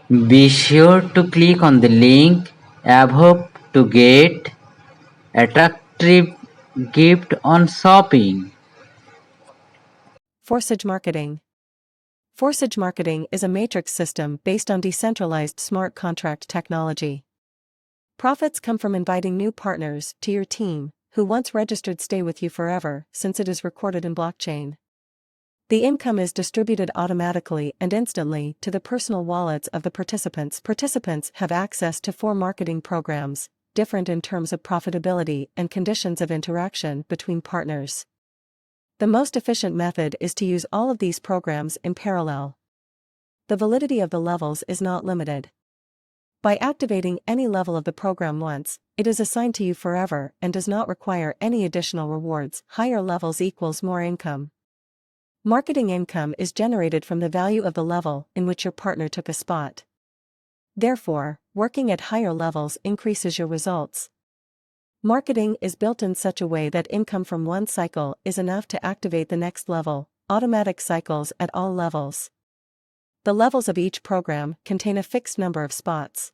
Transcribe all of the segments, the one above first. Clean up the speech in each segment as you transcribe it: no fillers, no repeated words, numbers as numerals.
Be sure to click on the link above to get attractive gift on shopping. Forsage marketing. Forsage marketing is a matrix system based on decentralized smart contract technology. Profits come from inviting new partners to your team, who once registered stay with you forever since it is recorded in blockchain. The income is distributed automatically and instantly to the personal wallets of the participants. Participants have access to 4 marketing programs, different in terms of profitability and conditions of interaction between partners. The most efficient method is to use all of these programs in parallel. The validity of the levels is not limited. By activating any level of the program once, it is assigned to you forever and does not require any additional rewards. Higher levels equals more income. Marketing income is generated from the value of the level in which your partner took a spot. Therefore, working at higher levels increases your results. Marketing is built in such a way that income from one cycle is enough to activate the next level, automatic cycles at all levels. The levels of each program contain a fixed number of spots.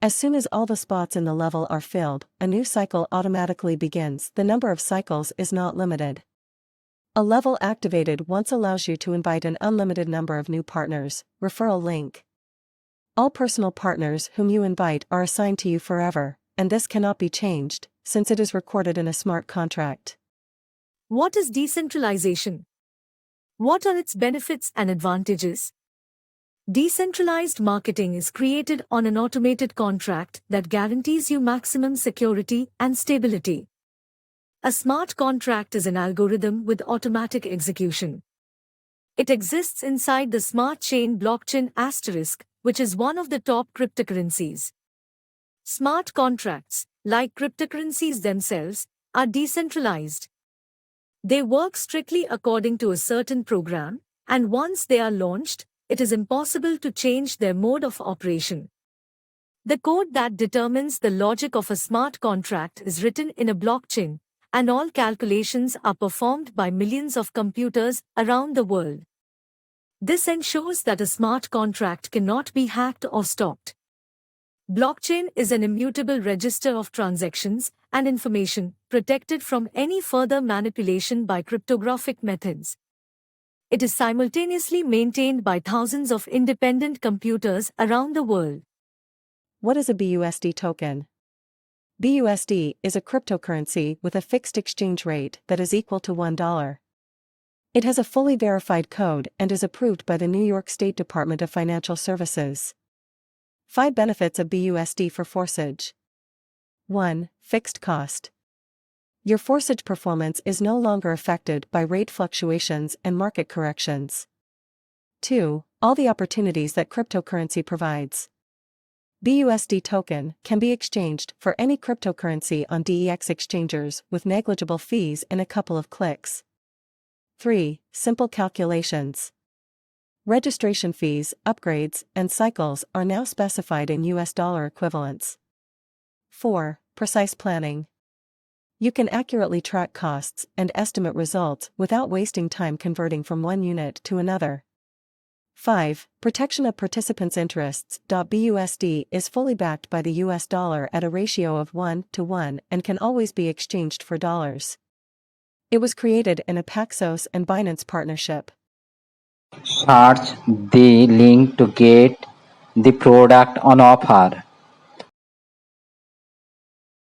As soon as all the spots in the level are filled, a new cycle automatically begins. The number of cycles is not limited. A level activated once allows you to invite an unlimited number of new partners. Referral link. All personal partners whom you invite are assigned to you forever, and this cannot be changed, since it is recorded in a smart contract. What is decentralization? What are its benefits and advantages? Decentralized marketing is created on an automated contract that guarantees you maximum security and stability. A smart contract is an algorithm with automatic execution. It exists inside the smart chain blockchain *, which is one of the top cryptocurrencies. Smart contracts, like cryptocurrencies themselves, are decentralized. They work strictly according to a certain program, and once they are launched, it is impossible to change their mode of operation. The code that determines the logic of a smart contract is written in a blockchain, and all calculations are performed by millions of computers around the world. This ensures that a smart contract cannot be hacked or stopped. Blockchain is an immutable register of transactions and information protected from any further manipulation by cryptographic methods. It is simultaneously maintained by thousands of independent computers around the world. What is a BUSD token? BUSD is a cryptocurrency with a fixed exchange rate that is equal to $1. It has a fully verified code and is approved by the New York State Department of Financial Services. 5 benefits of BUSD for forsage. 1. Fixed cost. Your forsage performance is no longer affected by rate fluctuations and market corrections. 2. All the opportunities that cryptocurrency provides. BUSD token can be exchanged for any cryptocurrency on DEX exchangers with negligible fees in a couple of clicks. 3. Simple calculations. Registration fees, upgrades, and cycles are now specified in US dollar equivalents. 4. Precise planning. You can accurately track costs and estimate results without wasting time converting from one unit to another. 5. Protection of participants' interests. BUSD is fully backed by the US dollar at a ratio of 1:1 and can always be exchanged for dollars. It was created in a Paxos and Binance partnership. Search the link to get the product on offer.